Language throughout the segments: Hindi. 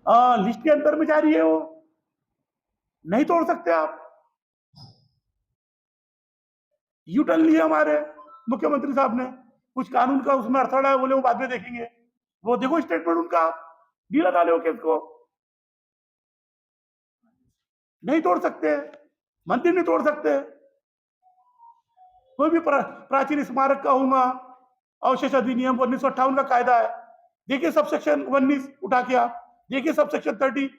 लिस्ट के अंदर में जारी है, वो नहीं तोड़ सकते आप। यू टर्न लिए हमारे मुख्यमंत्री साहब ने, कुछ कानून का उसमें अड़थड़ा है, बोले वो बाद में देखेंगे। वो देखो स्टेटमेंट उनका, ढीला डाले हो केस को, नहीं तोड़ सकते, मंदिर नहीं तोड़ सकते। कोई भी प्राचीन स्मारक का होगा, अवशेष अधिनियम 1958 का कायदा है, देखिए सब सेक्शन 19 उठा के आप देखिए, सब सेक्शन 30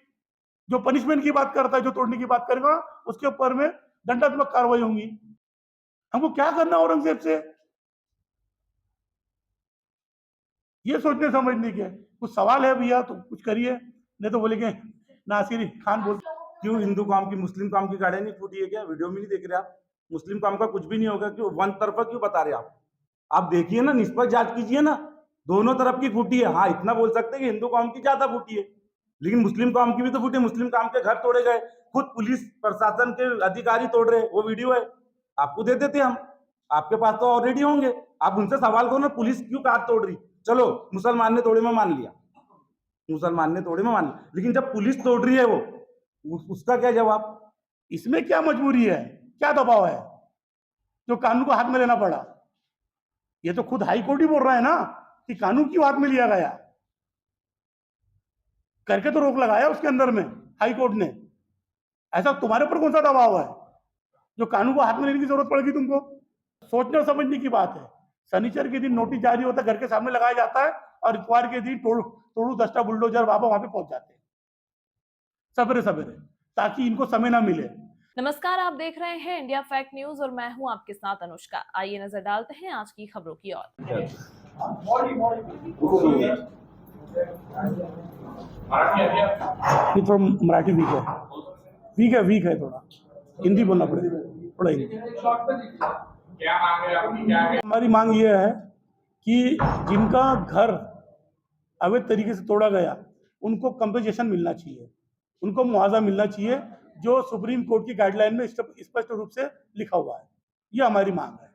जो पनिशमेंट की बात करता है, जो तोड़ने की बात करेगा उसके ऊपर में दंडात्मक कार्रवाई होंगी। हमको क्या करना औरंगजेब से, ये सोचने समझने के कुछ सवाल है भैया तो कुछ करिए, नहीं तो बोलेंगे नासिर खान बोल। क्यों हिंदू कौम की मुस्लिम कौम की गाड़ियां नहीं फूटी है क्या? वीडियो में नहीं देख रहे आप? मुस्लिम कौम का कुछ भी नहीं होगा, क्यों वन तरफा क्यों बता रहे आप देखिए ना, निष्पक्ष जांच कीजिए ना, दोनों तरफ की फूटी है। हाँ, इतना बोल सकते हैं कि हिंदू कौम की ज्यादा फूटी है, लेकिन मुस्लिम कौम की भी तो फूटी। मुस्लिम कौम के घर तोड़े गए, खुद पुलिस प्रशासन के अधिकारी तोड़ रहे, वो वीडियो है, आपको दे देते हम, आपके पास तो ऑलरेडी होंगे। आप उनसे सवाल करो ना, पुलिस क्यों कार तोड़ रही? चलो मुसलमान ने तोड़े, में मान लिया, मुसलमान ने तोड़े में मान लिया, लेकिन जब पुलिस तोड़ रही है वो, उसका क्या जवाब? इसमें क्या मजबूरी है, क्या दबाव है जो कानून को हाथ में लेना पड़ा? ये तो खुद हाई कोर्ट ही बोल रहा है ना कि कानून क्यों हाथ में लिया गया, करके तो रोक लगाया उसके अंदर में हाई कोर्ट ने। ऐसा तुम्हारे ऊपर कौन सा दबाव है जो कानून को हाथ में लेने की जरूरत पड़ेगी तुमको? सोचने और समझने की बात है। शनिचर के दिन नोटिस जारी होता है, घर के सामने लगाया जाता है, और इतवार के दिन तोड़ू दस्ता बुलडोजर बाबा वहां पे पहुंच जाते हैं सवेरे सवेरे, ताकि इनको समय ना मिले। नमस्कार, आप देख रहे हैं इंडिया फैक्ट न्यूज और मैं हूं आपके साथ अनुष्का। आइए नजर डालते हैं आज की खबरों की ओर। थोड़ा मराठी वीक है थोड़ा, हिंदी बोलना पड़ेगा, थोड़ा हिंदी। हमारी मांग ये है कि जिनका घर अवैध तरीके से तोड़ा गया उनको कंपनसेशन मिलना चाहिए, उनको मुआवजा मिलना चाहिए, जो सुप्रीम कोर्ट की गाइडलाइन में स्पष्ट रूप से लिखा हुआ है। ये हमारी मांग है।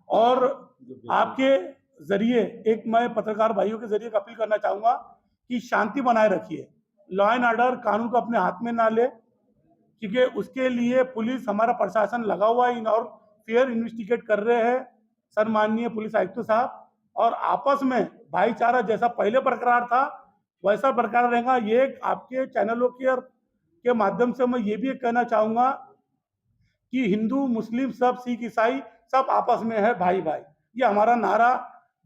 और आपके जरिए एक मैं पत्रकार भाइयों के जरिए अपील करना चाहूंगा कि शांति बनाए रखिए, लॉ एंड ऑर्डर कानून को अपने हाथ में ना ले, क्योंकि उसके लिए पुलिस, हमारा प्रशासन लगा हुआ है और फेयर इन्वेस्टिगेट कर रहे हैं सम्माननीय पुलिस आयुक्त साहब। और आपस में भाईचारा जैसा पहले बरकरार था वैसा बरकरार रहेगा। ये आपके चैनलों के माध्यम से मैं ये भी कहना चाहूंगा कि हिंदू मुस्लिम सब सिख ईसाई सब आपस में है भाई भाई। ये हमारा नारा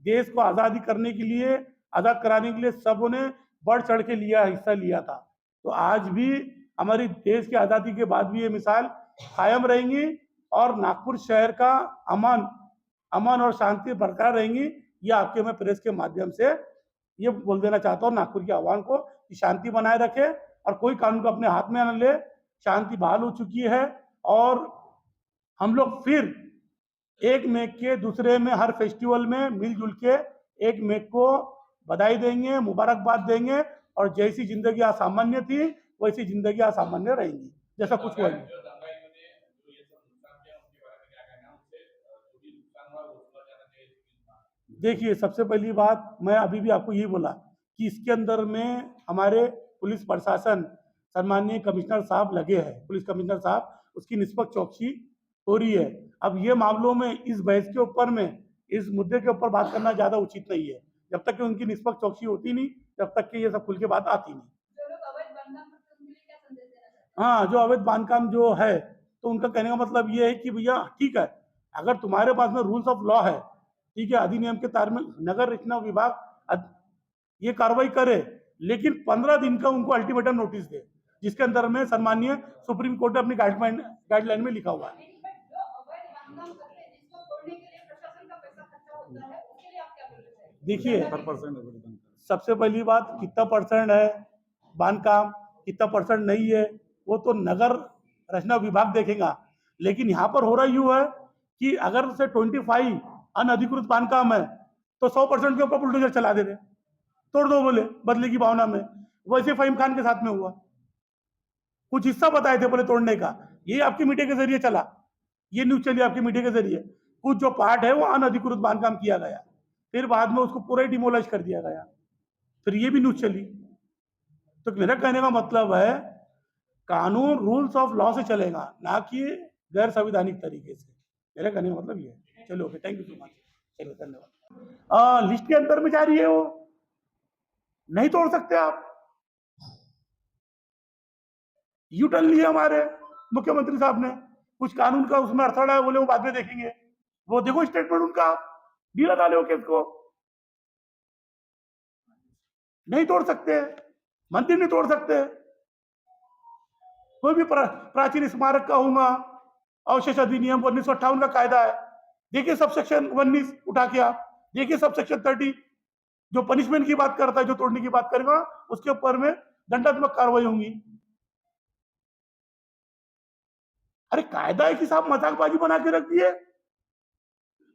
देश को आज़ादी करने के लिए, आज़ाद कराने के लिए सबों ने बढ़ चढ़ के हिस्सा लिया था। तो आज भी हमारी देश की आज़ादी के बाद भी ये मिसाल कायम रहेंगी और नागपुर शहर का अमन और शांति बरकरार रहेंगी। ये आपके मैं प्रेस के माध्यम से ये बोल देना चाहता हूँ नागपुर के आह्वान को कि शांति बनाए रखे और कोई कानून को अपने हाथ में न ले। शांति बहाल हो चुकी है और हम लोग फिर एक मेक के दूसरे में हर फेस्टिवल में मिलजुल के एक मेक को बधाई देंगे, मुबारकबाद देंगे, और जैसी जिंदगी असामान्य थी वैसी जिंदगी असामान्य रहेंगी, जैसा कुछ हुआ नहीं। देखिए, सबसे पहली बात मैं अभी भी आपको यही बोला कि इसके अंदर में हमारे पुलिस प्रशासन, सम्माननीय कमिश्नर साहब लगे हैं, पुलिस कमिश्नर साहब, उसकी निष्पक्ष चौकसी हो रही है। अब ये मामलों में इस बहस के ऊपर में, इस मुद्दे के ऊपर बात करना ज्यादा उचित नहीं है। जब तक कि उनकी निष्पक्ष चौकसी होती नहीं तब तक कि ये सब खुल के बात आती नहीं। हाँ, जो अवैध बांधकाम जो है तो उनका कहने का मतलब ये है कि भैया ठीक है, अगर तुम्हारे पास में रूल्स ऑफ लॉ है, ठीक है, अधिनियम के तार में नगर रचना विभाग ये कार्रवाई करे, लेकिन 15 दिन का उनको अल्टीमेटम नोटिस दे, जिसके अंदर में सम्माननीय सुप्रीम कोर्ट ने अपनी गाइडलाइन में लिखा हुआ है। देखिए, सबसे पहली बात कितना परसेंट है बांधकाम, कितना परसेंट नहीं है, वो तो नगर रचना विभाग देखेगा। लेकिन यहाँ पर हो रहा यूं है कि अगर से 25 अनधिकृत बांधकाम है तो 100% के ऊपर बुलडोजर चला दे रहे, तोड़ दो बोले बदले की भावना में। वैसे फहीम खान के साथ में हुआ, कुछ हिस्सा बताए थे बोले तोड़ने का, ये आपकी मीडिया के जरिए चला, ये न्यूज चली आपकी मीडिया के जरिए। कुछ जो पार्ट है वो अनधिकृत बांधकाम किया गया, फिर बाद में उसको पूरा ही डिमोलाइज कर दिया गया, फिर ये भी न्यूज चली। तो मेरा कहने का मतलब है कानून रूल्स ऑफ लॉ से चलेगा, ना कि गैर संवैधानिक तरीके से। मेरा कहने का मतलब ये है। चलो okay, thank you so much. चलो धन्यवाद। लिस्ट के अंदर में जा रही है वो, नहीं तोड़ सकते आप। यू टर्न लिए हमारे मुख्यमंत्री साहब ने, कुछ कानून का उसमें अड़थड़ा है, बोले वो बाद में देखेंगे। वो देखो स्टेटमेंट उनका, ढीला डाले हो केस को। नहीं तोड़ सकते, मंदिर नहीं तोड़ सकते, कोई भी प्राचीन स्मारक का होगा। अवशेष अधिनियम 1958 का कायदा है, देखिए सब सेक्शन 19 उठा के आप देखिए, सब सेक्शन 30 जो पनिशमेंट की बात करता है, जो तोड़ने की बात करेगा उसके ऊपर में दंडात्मक कार्रवाई होंगी। अरे कायदा है कि साहब मजाकबाजी बना के रख दिए,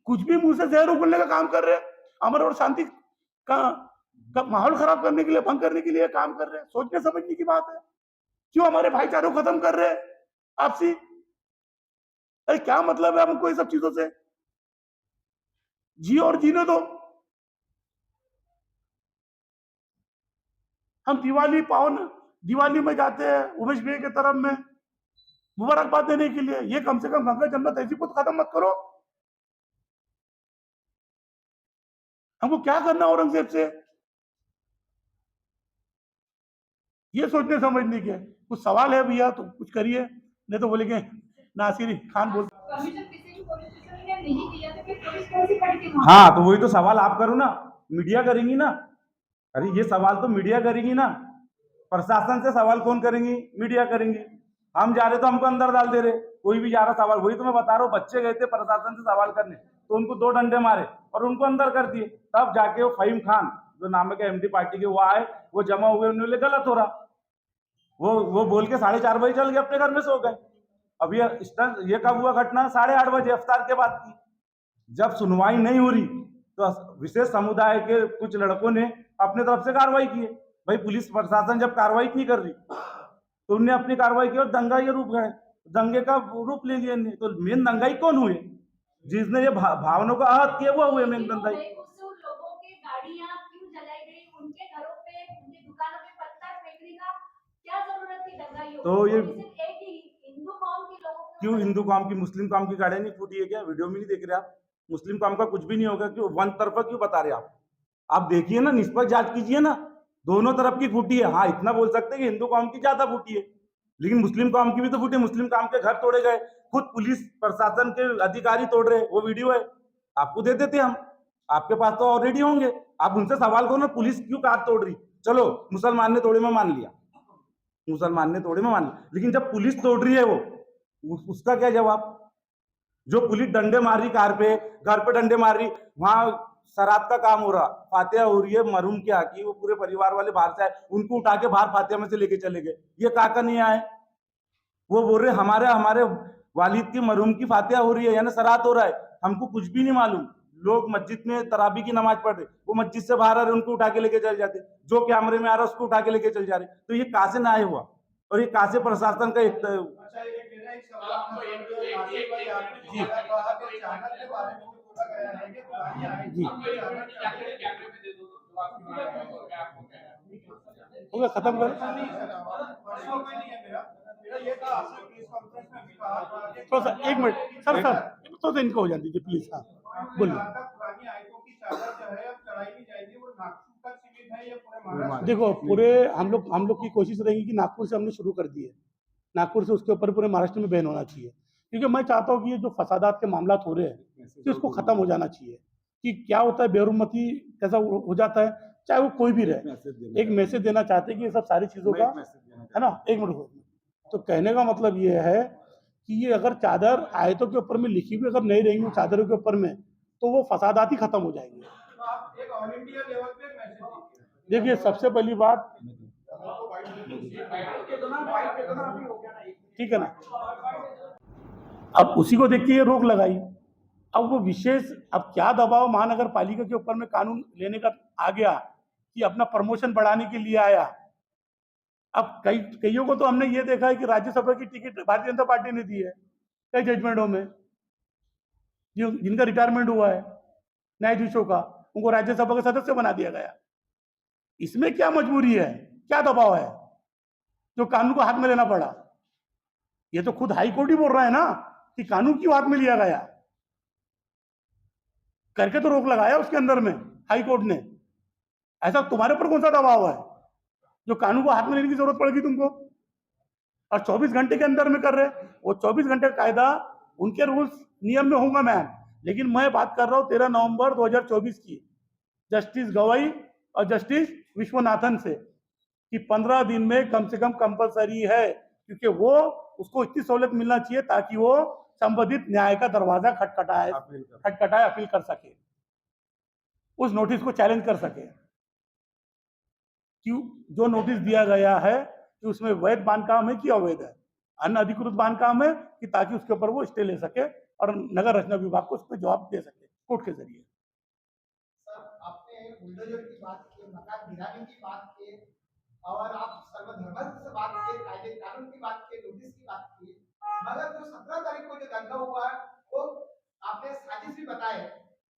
कुछ भी मुंह से जहर उगलने का काम कर रहे, अमर और शांति का माहौल खराब करने के लिए, भंग करने के लिए काम कर रहे हैं। सोचने समझने की बात है। क्यों हमारे भाईचारे को खत्म कर रहे हैं आपसी? अरे क्या मतलब है हमको ये सब चीजों से? जियो और जीने दो। हम दिवाली में जाते हैं उमेश भैया के तरफ में मुबारकबाद देने के लिए, ये कम से कम गंगा जमुना तहजीब को तो खत्म मत करो। हमको क्या करना औरंगजेब से? ये सोचने समझने के कुछ सवाल है भैया तो कुछ करिए, नहीं तो बोलेंगे नासिर खान बोल। हाँ तो वही तो सवाल आप करो ना, मीडिया करेंगी ना। अरे ये सवाल तो मीडिया करेगी ना, प्रशासन से सवाल कौन करेंगी? मीडिया करेंगी। हम जा रहे तो हमको अंदर डाल दे रहे, कोई भी जा रहा सवाल। वही तो मैं बता रहा हूँ, बच्चे गए थे प्रशासन से सवाल करने तो उनको 2 डंडे मारे और उनको अंदर कर दिए। तब जाके वो फहीम खान जो नाम है एमडी पार्टी के, वो आए, वो जमा हुए, उन्होंने गलत हो रहा, वो बोल के 4:30 बजे चल गए अपने घर में, सो गए। अब ये कब हुआ घटना? 8:30 बजे अफ्तार के बाद की। जब सुनवाई नहीं हो रही तो विशेष समुदाय के कुछ लड़कों ने अपने तरफ से कार्रवाई की है। भाई पुलिस प्रशासन जब कार्रवाई नहीं कर रही तो उनने अपनी कार्रवाई की और दंगा ये रूप गए, दंगे का रूप ले लिया। तो मेन दंगाई कौन हुए? जिसने ये भावनाओं का आहत किया वो हुए मेन दंगाई। तो ये क्यों हिंदू कौम की मुस्लिम कौम की गाड़ियां नहीं फूटी है क्या? वीडियो में नहीं देख रहे आप? मुस्लिम कौम का कुछ भी नहीं होगा, क्यों वन तरफा क्यों बता रहे आप देखिए ना, निष्पक्ष जांच कीजिए ना, दोनों तरफ की फूटी है। हाँ इतना बोल सकते हैं कि हिंदू कौम की ज्यादा फूटी है, लेकिन मुस्लिम कौम की भी तो फूटी। मुस्लिम कौम के घर तोड़े गए, खुद पुलिस प्रशासन के अधिकारी तोड़ रहे, वो वीडियो है, आपको दे देते हम, आपके पास तो ऑलरेडी होंगे। आप उनसे सवाल करो ना, पुलिस क्यों कार तोड़ रही? चलो मुसलमान ने तोड़े में मान लिया, मुसलमान ने तोड़े में मान लिया, लेकिन जब पुलिस तोड़ रही है वो, उसका क्या जवाब? जो पुलिस डंडे मार रही कार पे, घर पे डंडे मार रही, वहां शराब का काम हो रहा, फातिहा हो रही है मरहूम की आकी, वो पूरे परिवार वाले बाहर से आए, उनको उठा के बाहर फातिहा में से लेके चले गए। ये काका नहीं आए, वो बोल रहे हमारे वालिद की मरहूम की फातिहा हो रही है, यानी शरात हो रहा है, हमको कुछ भी नहीं मालूम। लोग मस्जिद में तराबी की नमाज पढ़ रहे, वो मस्जिद से बाहर आ रहे, उनको उठा के लेके चले जाते, जो कैमरे में आ रहा है उसको उठा के लेके चले जा रहे। तो ये कहां से न्याय हुआ? और ये कहां से प्रशासन का एक हो गया, खत्म कर। थोड़ा सा 1 मिनट सर, थोड़ा सा इनको हो जाने दीजिए प्लीज। हाँ बोलिए। देखो पूरे हम लोग की कोशिश रहेगी कि नागपुर से हमने शुरू कर दी है, नागपुर से उसके ऊपर पूरे महाराष्ट्र में बैन होना चाहिए, क्योंकि मैं चाहता हूँ कि ये जो फसादात के मामला हो रहे हैं कि उसको खत्म हो जाना चाहिए। कि क्या होता है बेरुमती कैसा हो जाता है, चाहे वो कोई भी रहे, एक मैसेज देना चाहते हैं कि ये सब सारी चीजों का है ना। 1 मिनट। तो कहने का मतलब ये है कि ये अगर चादर आयतों के ऊपर में लिखी हुई अगर नहीं रहेंगी चादरों के ऊपर में, तो वो फसादात ही खत्म हो जाएंगे। देखिए सबसे पहली बात, ठीक है ना, अब उसी को देख के ये रोक लगाई। अब वो विशेष, अब क्या दबाव महानगर पालिका के ऊपर में कानून लेने का आ गया कि अपना प्रमोशन बढ़ाने के लिए आया। अब कईयों को तो हमने ये देखा है कि राज्यसभा की टिकट भारतीय जनता पार्टी ने दी है कई जजमेंटों में, जिनका रिटायरमेंट हुआ है न्यायाधीशों का, उनको राज्यसभा का सदस्य बना दिया गया। इसमें क्या मजबूरी है, क्या दबाव है? जो कानून को हाथ में लेना पड़ा। ये तो खुद हाई कोर्ट ही बोल रहा है ना कि कानून क्यों हाथ में लिया गया, करके तो रोक लगाया उसके अंदर में हाई कोर्ट ने। ऐसा तुम्हारे ऊपर कौन सा दबाव है जो कानून को हाथ में लेने की जरूरत पड़ेगी तुमको, और 24 घंटे के अंदर में कर रहे। वो 24 घंटे का कायदा उनके रूल्स नियम में होगा मैम, लेकिन मैं बात कर रहा हूँ 13 नवंबर 2024 की जस्टिस गवाई और जस्टिस विश्वनाथन से कि 15 दिन में कम से कम कंपलसरी है, क्योंकि वो उसको इतनी सहूलियत मिलना चाहिए ताकि वो संबंधित न्याय का दरवाजा खटखटाए अपील कर सके, उस नोटिस को चैलेंज कर सके। क्यों जो नोटिस दिया गया है कि उसमें वैध बांधकाम है कि अवैध है, अनअधिकृत बांधकाम है कि, ताकि उसके ऊपर वो स्टे ले सके और नगर रचना विभाग को उस पर जवाब दे सके कोर्ट के जरिए। सर, आपने बुलडोजर की बात की, मकान गिराने की बात की और आप सर्वधर्म से बात की, कायदे कानून की बात की, नोटिस की बात की, मगर जो 17 तारीख को जो दंगा हुआ वो आपने साजिश भी बताया,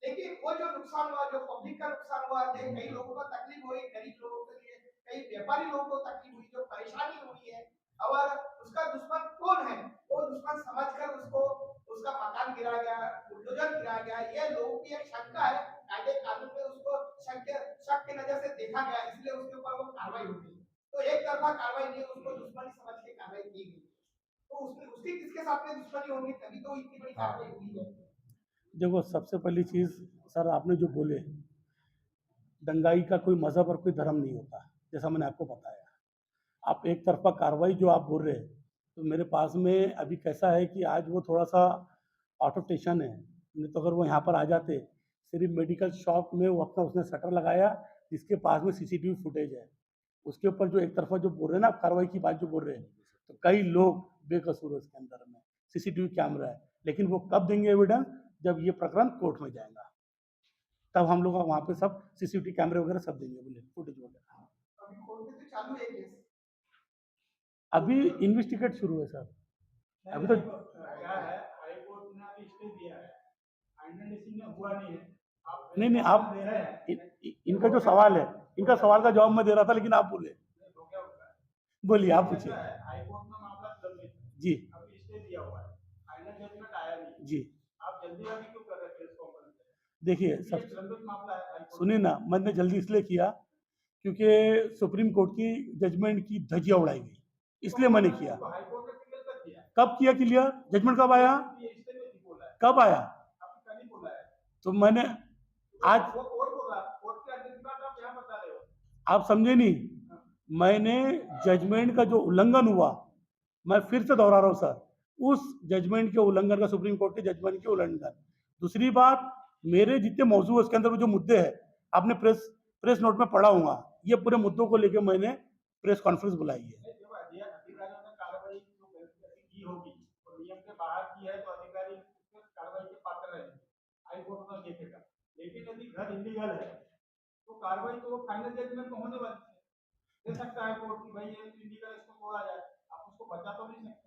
लेकिन वो जो नुकसान हुआ, जो पब्लिक का नुकसान हुआ, कई लोगों को तकलीफ हुई, गरीब लोगों के लिए, कई व्यापारी लोगों को तकलीफ हुई, जो परेशानी हुई है, और उसका दुश्मन कौन है, वो दुश्मन समझकर उसको उसका मकान गिरा गया, बुलडोजर गिरा गया, ये लोगों की एक शंका है। कायदे कानून में उसको शक की नजर से देखा गया, इसलिए उसके ऊपर वो कार्रवाई होगी। तो एक तरफा कार्रवाई नहीं, उसको दुश्मनी समझ के कार्रवाई की गई। तो उसमें उसकी किसके साथ में दुश्मनी होगी, तभी तो इतनी बड़ी कार्रवाई हुई है। देखो, सबसे पहली चीज सर, आपने जो बोले, दंगाई का कोई मजहब और कोई धर्म नहीं होता, जैसा मैंने आपको बताया। आप एक तरफा कार्रवाई जो आप बोल रहे हैं, तो मेरे पास में अभी कैसा है कि आज वो थोड़ा सा आउट ऑफ स्टेशन है, नहीं तो अगर वो यहाँ पर आ जाते, सिर्फ मेडिकल शॉप में वो अपना उसने शटर लगाया जिसके पास में सीसीटीवी फुटेज है, उसके ऊपर जो एक तरफा जो बोल रहे हैं ना, कार्रवाई की बात जो बोल रहे हैं, तो कई लोग बेकसूर है उसके अंदर में, सीसीटीवी कैमरा है, लेकिन वो कब देंगे एविडेंस, जब ये प्रकरण कोर्ट में जाएगा, तब हम लोग वहाँ पे सब सीसीटीवी कैमरे वगैरह सब देंगे, बोले फुटेज वगैरह। अभी कोर्ट में तो चालू है केस, अभी इन्वेस्टिगेट शुरू है सर, अभी तो क्या है, हाई कोर्ट ने अभी स्टे दिया है, फाइनल डिसीजन हुआ नहीं है। आप नहीं आप दे रहे हैं, इनका जो सवाल है, इनका सवाल का जवाब मैं दे रहा था, लेकिन आप बोले, तो क्या होता है? बोलिए आप पूछिए। हाई कोर्ट में मामला लंबित है, जी अभी स्टे दिया हुआ है, फाइनल जजमेंट आया नहीं, जी, आप जल्दीबाजी क्यों कर रहे हैं प्रेस कॉन्फ्रेंस में? देखिए ये सब लंबित मामला है हाई कोर्ट सुनिए ना, मैंने जल्दी इसलिए किया क्योंकि सुप्रीम कोर्ट की जजमेंट की धज्जियां उड़ाई गई, इसलिए मैंने किया। तो हाई कोर्ट ने क्लियर कर दिया है, कब किया क्लियर? जजमेंट कब आया? ये स्टे में नहीं बोला है, कब आया? आपने कल ही बोला है। तो मैंने आज, वो कोर्ट बोल रहा है, कोर्ट के आदेश के बाद आप यहाँ बता रहे हो। आप समझे नहीं, मैंने जजमेंट का जो उल्लंघन हुआ, मैं फिर से दोहरा रहा हूँ सर, उस जजमेंट के उल्लंघन का, सुप्रीम कोर्ट के जजमेंट के उल्लंघन। दूसरी बात, मेरे जितने मौजूद है उसके अंदर जो मुद्दे हैं, आपने प्रेस नोट में पढ़ा होगा, ये पूरे मुद्दों को लेकर मैंने प्रेस कॉन्फ्रेंस बुलाई है। जब अधिकारियों ने कार्रवाई जो की होगी और नियम के बाहर की है तो अधिकारी कार्रवाई के पात्र रहेंगे, हाई कोर्ट में देखेगा। लेकिन यदि घर इलीगल है तो कार्रवाई तो फाइनल जजमेंट में होने वाली है, दे सकता है कोर्ट की भाई ये इलीगल, इसको छोड़ा जाए, आप उसको बचा तो नहीं सकते।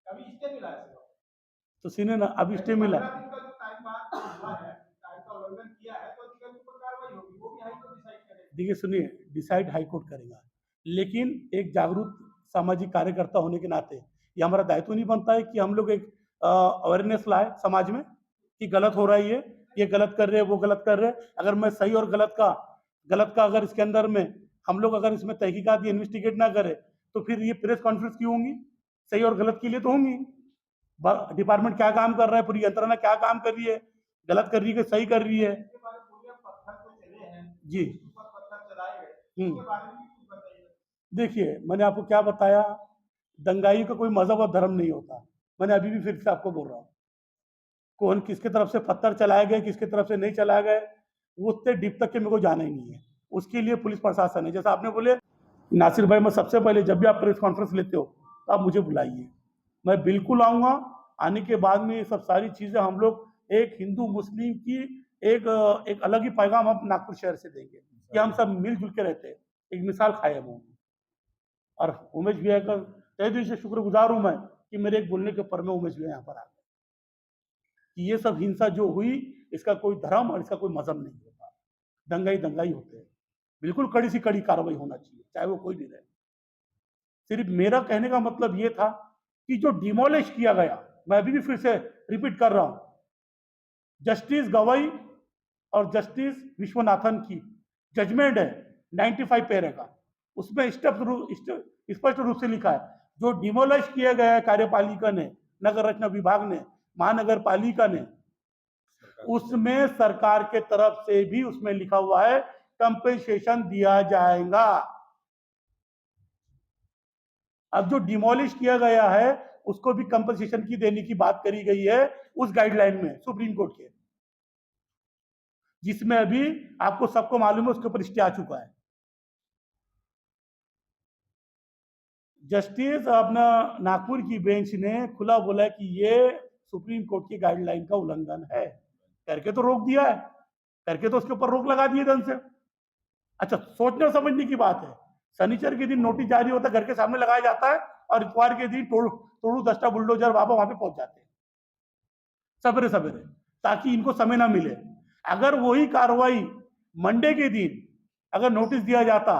कभी स्टे मिला है सिर्फ, तो सुनिए ना, अभी स्टे मिला, 15 दिन का जो टाइम बाद हुआ है, टाइम का उल्लंघन किया है तो अधिकारी पर कार्रवाई होगी, वो भी हाई कोर्ट डिसाइड करेगा। देखिए सुनिए, डिसाइड हाई कोर्ट करेगा, लेकिन एक जागरूक सामाजिक कार्यकर्ता होने के नाते ये हमारा दायित्व नहीं बनता है कि हम लोग एक अवेयरनेस लाए समाज में कि गलत हो रहा है, ये गलत कर रहे हैं, वो गलत कर रहे हैं। अगर मैं सही और गलत का अगर इसके अंदर में हम लोग अगर इसमें तहकीकात या इन्वेस्टिगेट ना करें, तो फिर ये प्रेस कॉन्फ्रेंस क्यों होंगी? सही और गलत के लिए तो होंगी। डिपार्टमेंट क्या काम कर रहा है, पूरी यंत्रणा क्या काम कर रही है, गलत कर रही है कि सही कर रही है। इसके बारे में बोलिए, पत्थर जो चले हैं, जी ऊपर पत्थर चलाए गए, इसके बारे में भी कुछ बताइए। देखिए, मैंने आपको क्या बताया, दंगाई का कोई मजहब और धर्म नहीं होता। मैंने अभी भी फिर से आपको बोल रहा हूँ, कौन किसके तरफ से पत्थर चलाए गए, किसके तरफ से नहीं चलाए गए, वो उतने डीप तक के मेरे को जाना ही नहीं है। उसके लिए पुलिस प्रशासन है। जैसा आपने बोले नासिर भाई, मैं सबसे पहले जब भी आप प्रेस कॉन्फ्रेंस लेते हो तो आप मुझे बुलाइए, मैं बिल्कुल आऊँगा। आने के बाद में ये सब सारी चीज़ें हम लोग एक हिंदू मुस्लिम की एक अलग ही पैगाम हम नागपुर शहर से देंगे कि हम सब मिलजुल के रहते हैं, एक मिसाल कायम हो। और उमेश भैया का तहे दिल से शुक्रगुजार हूँ मैं कि मेरे एक बोलने के ऊपर में उमेश भैया यहाँ पर आ गए कि ये सब हिंसा जो हुई, इसका कोई धर्म और इसका कोई मजहब नहीं होता, दंगाई होते हैं। बिल्कुल कड़ी से कड़ी कार्रवाई होना चाहिए, चाहे वो कोई भी रहे। सिर्फ मेरा कहने का मतलब ये था कि जो डिमोलिश किया गया, मैं अभी भी फिर से रिपीट कर रहा हूं, जस्टिस गवाई और जस्टिस विश्वनाथन की जजमेंट है 95 पैरे का, उसमें स्पष्ट रूप से लिखा है जो डिमोलिश किया गया है कार्यपालिका ने, नगर रचना विभाग ने, महानगर पालिका ने, उसमें सरकार के तरफ से भी उसमें लिखा हुआ है कंपेंसेशन दिया जाएगा। अब जो डिमोलिश किया गया है उसको भी कंपेंसेशन की देने की बात करी गई है उस गाइडलाइन में सुप्रीम कोर्ट के, जिसमें अभी आपको सबको मालूम है उसके ऊपर स्टे आ चुका है। जस्टिस अपना नागपुर की बेंच ने खुला बोला कि ये सुप्रीम कोर्ट की गाइडलाइन का उल्लंघन है, करके तो रोक दिया है, करके तो उसके ऊपर रोक लगा दी ढंग से। अच्छा, सोचने समझने की बात है, शनिचर के दिन नोटिस जारी होता है, घर के सामने लगाया जाता है और इतवार के दिन तोड़ू दस्ता बुलडोजर बाबा वहां पे पहुंच जाते हैं सवेरे सवेरे, ताकि इनको समय ना मिले। अगर वही कार्रवाई मंडे के दिन अगर नोटिस दिया जाता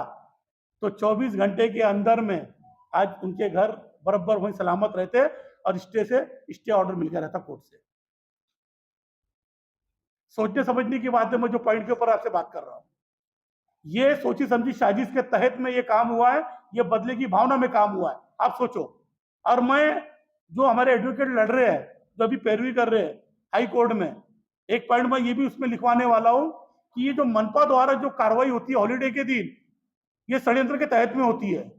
तो 24 घंटे के अंदर में आज उनके घर बराबर वहीं सलामत रहते और स्टे ऑर्डर मिल गया रहता कोर्ट से। सोचने समझने की बात है, मैं जो पॉइंट के ऊपर आपसे बात कर रहा हूं, ये सोची समझी साजिश के तहत में ये काम हुआ है, ये बदले की भावना में काम हुआ है, आप सोचो। और मैं जो हमारे एडवोकेट लड़ रहे हैं, जो अभी पैरवी कर रहे हैं हाई कोर्ट में, एक पॉइंट मैं ये भी उसमें लिखवाने वाला हूं कि ये जो मनपा द्वारा जो कार्रवाई होती है हॉलीडे के दिन, ये षड्यंत्र के तहत में होती है।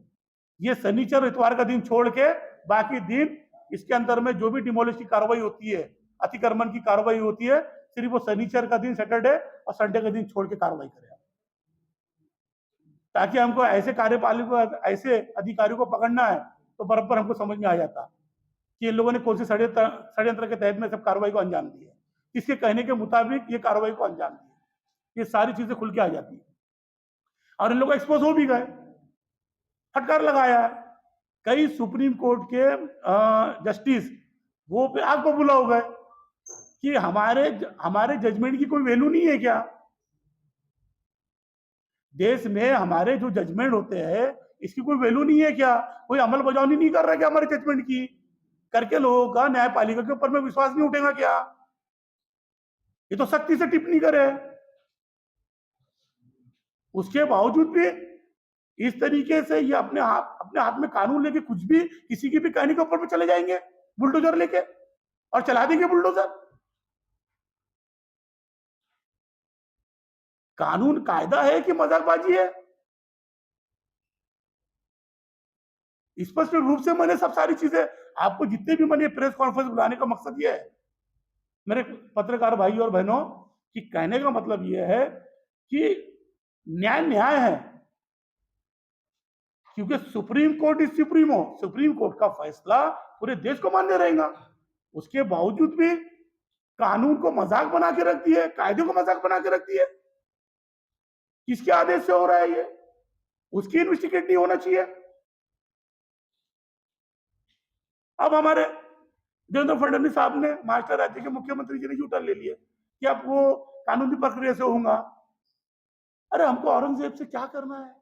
ये शनिचर इतवार का दिन छोड़ के बाकी दिन इसके अंदर में जो भी डिमोलिश की कार्रवाई होती है, अतिक्रमण की कार्रवाई होती है, सिर्फ वो शनिचर का दिन, सैटरडे और संडे का दिन छोड़ के कार्रवाई करें, ताकि हमको ऐसे कार्यपालिका, ऐसे अधिकारियों को पकड़ना है तो बराबर हमको समझ में आ जाता कि इन लोगों ने कौन से षड्यंत्र के तहत में सब कार्रवाई को अंजाम दी है, किसके कहने के मुताबिक ये कार्रवाई को अंजाम दी है, ये सारी चीजें खुल के आ जाती है। और इन लोग एक्सपोज हो भी गए, फटकार लगाया है। कई सुप्रीम कोर्ट के जस्टिस वो पे आग बबूला हो गए कि हमारे जजमेंट की कोई वैल्यू नहीं है क्या? देश में हमारे जो जजमेंट होते हैं इसकी कोई वैल्यू नहीं है क्या? कोई अमल बजावनी नहीं कर रहा क्या हमारे जजमेंट की? करके लोगों का न्यायपालिका के ऊपर में विश्वास नहीं उठेगा क्या? ये तो सख्ती से टिप्पणी करे, उसके बावजूद भी इस तरीके से ये अपने हाथ में कानून लेके कुछ भी किसी की भी कहने के ऊपर में चले जाएंगे बुलडोजर लेके और चला देंगे बुलडोजर। कानून कायदा है कि मजाकबाजी है? स्पष्ट रूप से मैंने सब सारी चीजें आपको, जितने भी मैंने प्रेस कॉन्फ्रेंस बुलाने का मकसद यह है मेरे पत्रकार भाई और बहनों कि कहने का मतलब यह है कि न्याय न्याय है, क्योंकि supreme court is supremo, supreme court का फैसला पूरे देश को मान्य रहेगा। उसके बावजूद भी कानून को मजाक बना के रख दिए, कायदे को मजाक बना के रख दिए। किसके आदेश से हो रहा है ये? उसकी इन्वेस्टिगेट नहीं होना चाहिए? अब हमारे देवेंद्र फडणवीस साहब ने, महाराष्ट्र राज्य के मुख्यमंत्री जी ने यूटर्न ले लिया कि अब वो कानूनी प्रक्रिया से होगा। अरे हमको औरंगजेब से क्या करना है?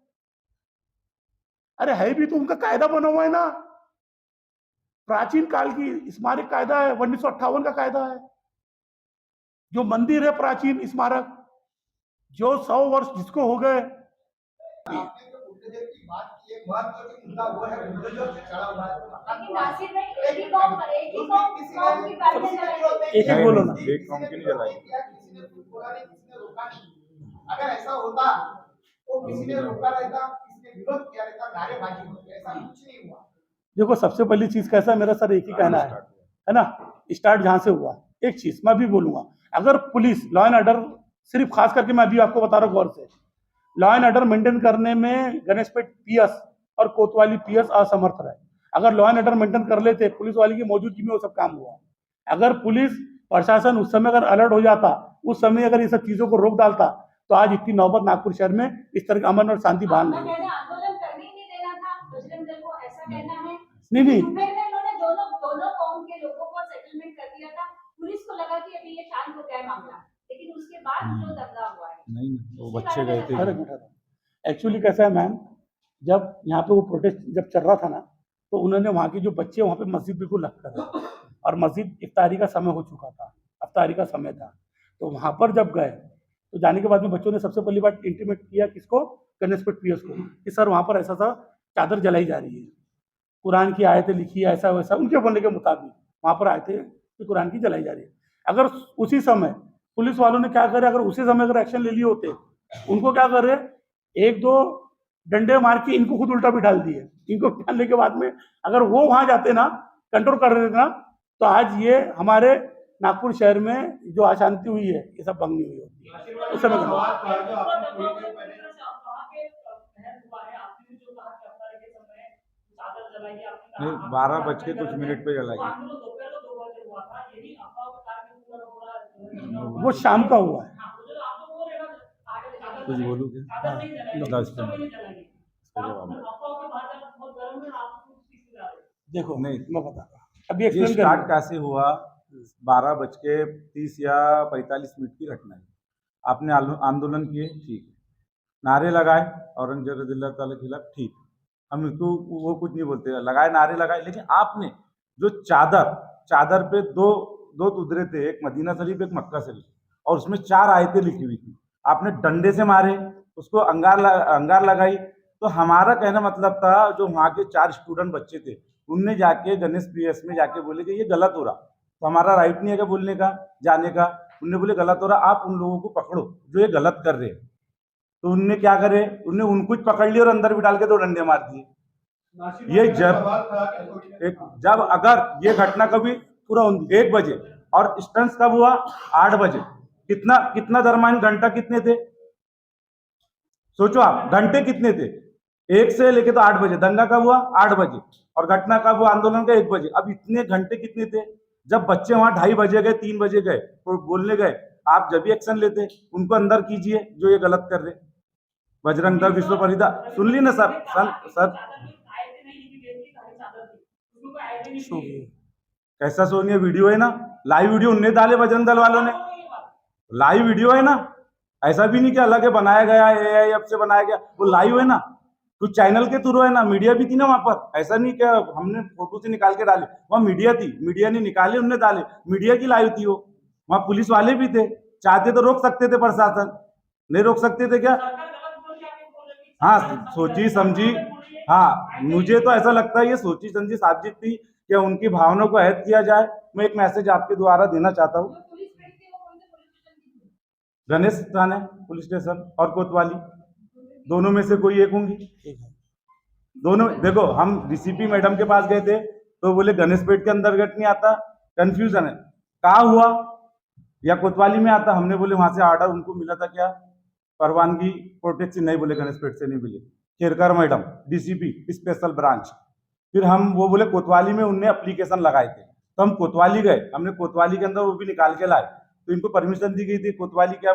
अरे है भी तो उनका कायदा बना हुआ है ना, प्राचीन काल की स्मारक कायदा है, 1958 का कायदा है। जो मंदिर है प्राचीन स्मारक, जो 100 वर्ष जिसको हो गए। आपने जो बुलडोजर की बात की है, महत्वपूर्ण मुद्दा वो है बुलडोजर से चढ़ा हुआ है लेकिन नासिर भाई एक ही कौम की बात नहीं कर रहे। एक बोलो ना। किसी ने बोला नहीं, किसी ने रोका नहीं। अगर ऐसा होता तो किसी ने रोका रहता, किसी ने विरोध किया रहता, नारेबाजी होती, ऐसा कुछ नहीं हुआ। देखो, सबसे पहली चीज कैसा, मेरा सर एक ही कहना है ना, स्टार्ट जहां से हुआ। एक चीज मैं भी बोलूंगा, अगर पुलिस लॉ एंड ऑर्डर, सिर्फ खास करके मैं अभी आपको बता रहा हूँ गौर से, लॉ एंड ऑर्डर मेंटेन करने में गणेशपेट पीएस और कोतवाली पीएस असमर्थ रहे। अगर लॉ एंड ऑर्डर मेंटेन कर लेते, पुलिस वाले की मौजूदगी में वो सब काम हुआ। अगर पुलिस प्रशासन उस समय अगर अलर्ट हो जाता, उस समय अगर ये सब चीजों को रोक डालता, तो आज इतनी नौबत नागपुर शहर में इस तरह का अमन और शांति बहाल नहीं होती। आंदोलन करने ही नहीं देना था, बजरंग दल को ऐसा कहना है। नहीं फिर इन्होंने दोनों कौम के लोगों को सेटलमेंट कर दिया था। पुलिस को लगा कि अभी ये शांत हो गया है मामला, लेकिन उसके बाद जो दंगा हुआ है, नहीं वो बच्चे गए थे। एक्चुअली कैसा है मैम जब यहाँ पे वो प्रोटेस्ट जब चल रहा था ना, तो उन्होंने वहाँ के जो बच्चे वहाँ पे मस्जिद बिल्कुल लग कर है, और मस्जिद इफ्तारी का समय हो चुका था, अफ्तारी का समय था। तो वहाँ पर जब गए तो जाने के बाद में बच्चों ने सबसे पहली बात इंटीमेट किया किसको, गणेशपेट पीएस को, कि सर वहाँ पर ऐसा सा चादर जलाई जा रही है, कुरान की आयतें लिखी है, ऐसा वैसा उनके बोलने के मुताबिक वहाँ पर आयतें कि कुरान की जलाई जा रही है। अगर उसी समय पुलिस वालों ने क्या करे, अगर उसी समय अगर एक्शन ले लिए होते, उनको क्या करे, एक दो डंडे मार के इनको खुद उल्टा बिठा दिए। इनको बिठाने के बाद में अगर वो वहां जाते ना, कंट्रोल कर रहे थे ना, तो आज ये हमारे नागपुर शहर में जो अशांति हुई है ये सब भंग नहीं हुई होती उस समय का। सवाल था जो आपने थोड़ी देर पहले नहीं, 12:00 पे जलाई। वो शाम का हुआ है। कुछ बोलूँ क्या? दस मिनट। देखो नहीं। मैं बता रहा हूँ, अभी ये एक्सप्लेन स्टार्ट कर कैसे हुआ? 12:30 या 45 मिनट की घटना है। आपने आंदोलन किए, ठीक है, नारे लगाए औरंगजेब रज़ियल्लाहु ताला के खिलाफ, ठीक, हम इसको वो कुछ नहीं बोलते, लगाए नारे लगाए, लेकिन आपने जो चादर पे दो उधरे थे, एक मदीना शरीफ एक मक्का शरीफ, और उसमें 4 आयतें लिखी हुई थी, आपने डंडे से मारे, उसको अंगार लगाई। तो हमारा कहना मतलब था, जो वहाँ के 4 स्टूडेंट बच्चे थे, उनने जाके गणेश पीएस में जाके बोले कि ये गलत हो रहा, तो हमारा राइट नहीं है क्या बोलने का, जाने का। उनने बोले गलत हो रहा, आप उन लोगों को पकड़ो जो ये गलत कर रहे हैं। तो उनने क्या करे, उनने उनको पकड़ लिया और अंदर भी डाल के 2 डंडे मार दिए। ये जब अगर ये घटना कभी पूरा 1 बजे और स्टंट्स कब हुआ, 8 बजे, कितना दरमियान घंटा कितने थे, सोचो आप, घंटे कितने थे, 1 से लेके तो 8 बजे। दंगा कब हुआ, 8 बजे, और घटना कब हुआ, आंदोलन का 1 बजे। अब इतने घंटे कितने थे? जब बच्चे वहां 2:30 बजे गए, 3 बजे गए तो बोलने गए, आप जब भी एक्शन लेते उनको अंदर कीजिए जो ये गलत कर रहे। बजरंग दल, विश्व परिदा, सुन ली ना सर कैसा सोनिया, वीडियो है ना, लाइव वीडियो उनने डाले बजरंग दल वालों ने, लाइव वीडियो है ना, ऐसा भी नहीं कि अलग है बनाया गया एआईएफ से बनाया गया, वो लाइव है ना, कुछ चैनल के थ्रू है ना, मीडिया भी थी ना वहां पर। ऐसा नहीं कि हमने फोटो से निकाल के डाले, वहां मीडिया थी, मीडिया ने निकाले, उनने डाले, मीडिया की लाइव थी वो। वहां पुलिस वाले भी थे, चाहते तो रोक सकते थे, प्रशासन नहीं रोक सकते थे क्या? हाँ, सोची समझी, हाँ, मुझे तो ऐसा लगता है ये सोची समझी साजिश थी कि उनकी भावनाओं को अहत किया जाए। मैं एक मैसेज आपके द्वारा देना चाहता हूँ, गणेश थाने पुलिस स्टेशन और कोतवाली, दोनों में से कोई एक होंगी। दोनों देखो, हम डीसीपी मैडम के पास गए थे तो बोले गणेशपेट के अंतर्गत नहीं आता, कंफ्यूजन है, कहाँ हुआ या कोतवाली में आता। हमने बोले वहां से ऑर्डर उनको मिला था क्या, परवानगी प्रोटेक्ट से, नहीं बोले गणेशपेट से नहीं मिली। खेरकर मैडम डीसीपी स्पेशल ब्रांच, फिर हम वो बोले कोतवाली में उनने एप्लीकेशन लगाए थे, तो हम कोतवाली गए, हमने कोतवाली के अंदर वो भी निकाल के लाए, तो इनको परमिशन दी गई थी कोतवाली क्या